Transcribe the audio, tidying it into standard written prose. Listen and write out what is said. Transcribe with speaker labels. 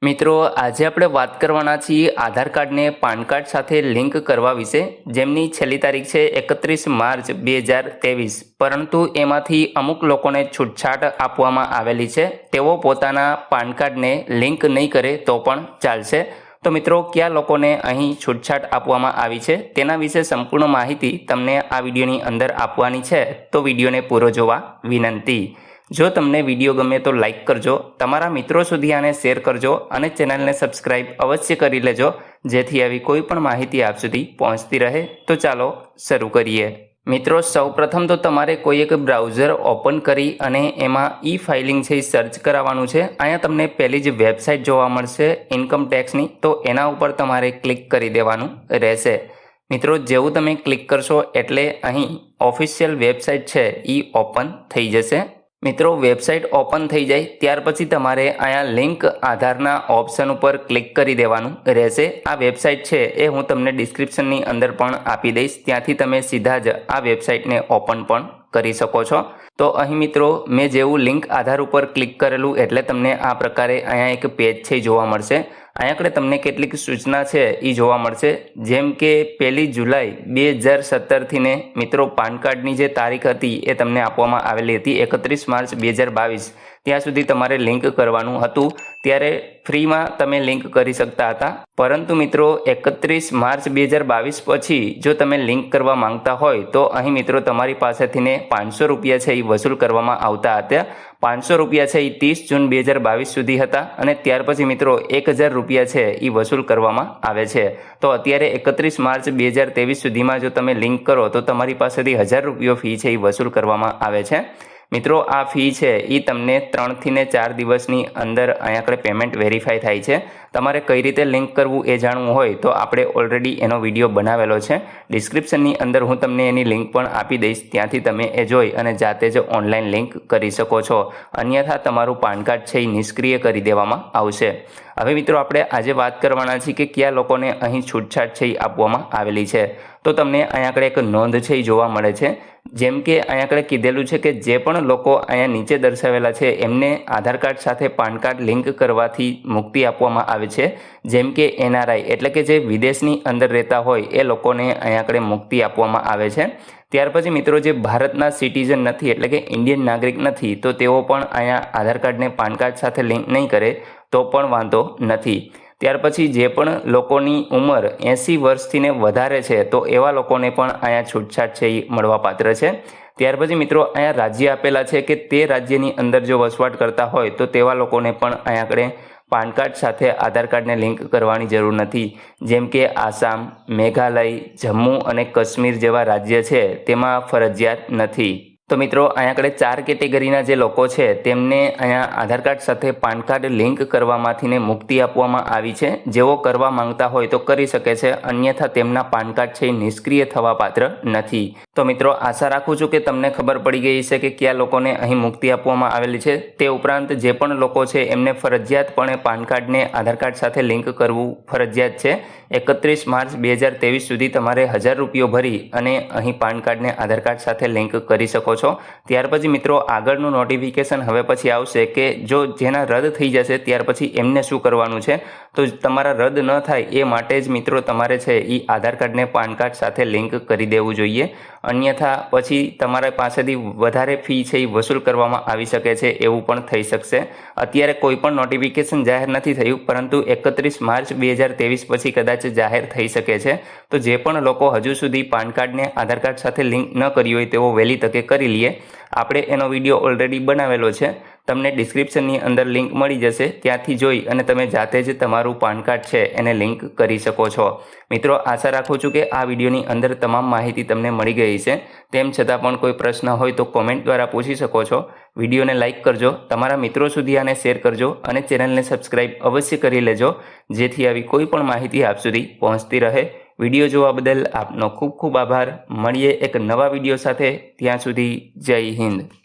Speaker 1: મિત્રો આજે આપણે વાત કરવાના છીએ આધાર કાર્ડને પાન કાર્ડ સાથે લિંક કરવા વિશે, જેમની છેલ્લી તારીખ છે 31 માર્ચ 2023, પરંતુ એમાંથી અમુક લોકોને છૂટછાટ આપવામાં આવેલી છે. તેઓ પોતાના પાન કાર્ડને લિંક નહીં કરે તો પણ ચાલશે. તો મિત્રો, કયા લોકોને અહીં છૂટછાટ આપવામાં આવી છે તેના વિશે સંપૂર્ણ માહિતી તમને આ વિડીયોની અંદર આપવાની છે, તો વિડીયોને પૂરો જોવા વિનંતી. જો તમને વિડીયો ગમે તો લાઇક કરજો, તમારા મિત્રો સુધી આને શેર કરજો અને ચેનલને સબસ્ક્રાઇબ અવશ્ય કરી લેજો, જેથી આવી કોઈ પણ માહિતી આપ સુધી પહોંચતી રહે. તો ચાલો શરૂ કરીએ. મિત્રો, સૌપ્રથમ તો તમારે કોઈ એક બ્રાઉઝર ઓપન કરી અને એમાં ઈ ફાઇલિંગ છે એ સર્ચ કરાવવાનું છે. અહીંયા તમને પહેલી જ વેબસાઇટ જોવા મળશે ઇન્કમટેક્સની, તો એના ઉપર તમારે ક્લિક કરી દેવાનું રહેશે. મિત્રો, જેવું તમે ક્લિક કરશો એટલે અહીં ઓફિશિયલ વેબસાઇટ છે એ ઓપન થઈ જશે. મિત્રો, વેબસાઇટ ઓપન થઈ જાય ત્યાર પછી તમારે અહીંયા લિંક આધારના ઓપ્શન ઉપર ક્લિક કરી દેવાનું રહેશે. આ વેબસાઇટ છે એ હું તમને ડિસ્ક્રિપ્શનની અંદર પણ આપી દઈશ, ત્યાંથી તમે સીધા જ આ વેબસાઇટને ઓપન પણ કરી શકો છો. તો અહીં મિત્રો, મેં જેવું લિંક આધાર ઉપર ક્લિક કરેલું એટલે તમને આ પ્રકારે અહીંયા એક પેજ છે જોવા મળશે. અહીંયા આગળ તમને કેટલીક સૂચના છે એ જોવા મળશે, જેમ કે 1 જુલાઈ 2017 ને મિત્રો પાન કાર્ડની જે તારીખ હતી એ તમને આપવામાં આવેલી હતી 31 માર્ચ 2022. ત્યાં સુધી તમારે લિંક કરવાનું હતું. ત્યારે ફ્રીમાં તમે લિંક કરી શકતા હતા, પરંતુ મિત્રો 31 માર્ચ 2022 પછી જો તમે લિંક કરવા માંગતા હોય તો અહીં મિત્રો તમારી પાસેથી 500 રૂપિયા છે એ વસૂલ કરવામાં આવતા હતા. 500 રૂપિયા છે એ 30 જૂન 2022 સુધી હતા અને ત્યાર પછી મિત્રો 1000 રૂપિયા છે એ વસૂલ કરવામાં આવે છે. તો અત્યારે 31 માર્ચ 2023 સુધીમાં જો તમે લિંક કરો તો તમારી પાસેથી 1000 રૂપિયા ફી છે એ વસૂલ કરવામાં આવે છે. મિત્રો, આ ફી છે એ તમને 3 થી 4 દિવસની અંદર અહીંયા આગળ પેમેન્ટ વેરીફાઈ થાય છે. તમારે કઈ રીતે લિંક કરવું એ જાણવું હોય તો આપણે ઓલરેડી એનો વિડીયો બનાવેલો છે. ડિસ્ક્રિપ્શનની અંદર હું તમને એની લિંક પણ આપી દઈશ, ત્યાંથી તમે એ જોઈ અને જાતે જ ઓનલાઈન લિંક કરી શકો છો. અન્યથા તમારું પાન કાર્ડ છે એ નિષ્ક્રિય કરી દેવામાં આવશે. હવે મિત્રો, આપણે આજે વાત કરવાના છીએ કે કયા લોકોને અહીં છૂટછાટ છે એ આપવામાં આવેલી છે. તો તમને અહીંયા આગળ એક નોંધ છે એ જોવા મળે છે. જેમ કે અહીંયા આગળ કીધેલું છે કે જે પણ લોકો અહીંયા નીચે દર્શાવેલા છે એમને આધાર કાર્ડ સાથે પાન કાર્ડ લિંક કરવાથી મુક્તિ આપવામાં આવે છે. જેમ કે NRI એટલે કે જે વિદેશની અંદર રહેતા હોય એ લોકોને અહીંયા આગળ મુક્તિ આપવામાં આવે છે. ત્યાર પછી મિત્રો, જે ભારતના સિટીઝન નથી એટલે કે ઇન્ડિયન નાગરિક નથી, તો તેઓ પણ અહીંયા આધાર કાર્ડને પાન કાર્ડ સાથે લિંક નહીં કરે તો પણ વાંધો નથી. ત્યાર પછી જે પણ લોકોની ઉંમર 80 વર્ષથી વધારે છે તો એવા લોકોને પણ અહીંયા છૂટછાટ છે એ મળવાપાત્ર છે. ત્યાર પછી મિત્રો, અહીંયા રાજ્ય આપેલા છે કે તે રાજ્યની અંદર જો વસવાટ કરતા હોય તો તેવા લોકોને પણ અહીંયા આગળ પાન કાર્ડ સાથે આધાર કાર્ડને લિંક કરવાની જરૂર નથી. જેમ કે આસામ, મેઘાલય, જમ્મુ અને કાશ્મીર જેવા રાજ્ય છે તેમાં ફરજિયાત નથી. તો મિત્રો, અહીંયા આગળ 4 કેટેગરીના જે લોકો છે તેમને અહીંયા આધાર કાર્ડ સાથે પાન કાર્ડ લિંક કરવામાંથી મુક્તિ આપવામાં આવી છે. જેઓ કરવા માંગતા હોય તો કરી શકે છે, અન્યથા તેમના પાન કાર્ડ છે નિષ્ક્રિય થવા પાત્ર નથી. તો મિત્રો, આશા રાખું છું કે તમને ખબર પડી ગઈ છે કે કયા લોકોને અહીં મુક્તિ આપવામાં આવેલી છે. તે ઉપરાંત જે પણ લોકો છે એમને ફરજિયાતપણે પાન કાર્ડને આધાર કાર્ડ સાથે લિંક કરવું ફરજિયાત છે. 31 માર્ચ 2023 સુધી તમારે 1000 રૂપિયા ભરી અને અહીં પાન કાર્ડને આધાર કાર્ડ સાથે લિંક કરી શકો છો. ત્યાર પછી મિત્રો, આગળનું નોટિફિકેશન હવે પછી આવશે કે જો જેના રદ થઈ જશે ત્યાર પછી એમને શું કરવાનું છે. તો તમારા રદ ન થાય એ માટે જ મિત્રો તમારે છે એ આધાર કાર્ડને પાન કાર્ડ સાથે લિંક કરી દેવું જોઈએ. અન્યથા પછી તમારા પાસેથી વધારે ફી છે એ વસૂલ કરવામાં આવી શકે છે, એવું પણ થઈ શકશે. અત્યારે કોઈ પણ નોટિફિકેશન જાહેર નથી થયું, પરંતુ 31 માર્ચ 2023 પછી કદાચ જાહેર થઈ શકે છે. તો જે પણ લોકો હજુ સુધી પાન કાર્ડને આધાર કાર્ડ સાથે લિંક ન કરી હોય તેઓ વહેલી તકે કરી લઈએ. આપણે એનો વિડીયો ઓલરેડી બનાવેલો છે, તમને ડિસ્ક્રિપ્શનની અંદર લિંક મળી જશે, ત્યાંથી જોઈ અને તમે જાતે જ તમારું પાન કાર્ડ છે એને લિંક કરી શકો છો. મિત્રો, આશા રાખું છું કે આ વિડીયોની અંદર તમામ માહિતી તમને મળી ગઈ છે. તેમ છતાં પણ કોઈ પ્રશ્ન હોય તો કોમેન્ટ દ્વારા પૂછી શકો છો. વિડીયોને લાઇક કરજો, તમારા મિત્રો સુધી આને શેર કરજો અને ચેનલને સબસ્ક્રાઇબ અવશ્ય કરી લેજો, જેથી આવી કોઈ પણ માહિતી આપ સુધી પહોંચતી રહે. વિડીયો જોવા બદલ આપનો ખૂબ ખૂબ આભાર. મળીએ એક નવા વિડીયો સાથે. ત્યાં સુધી જય હિન્દ.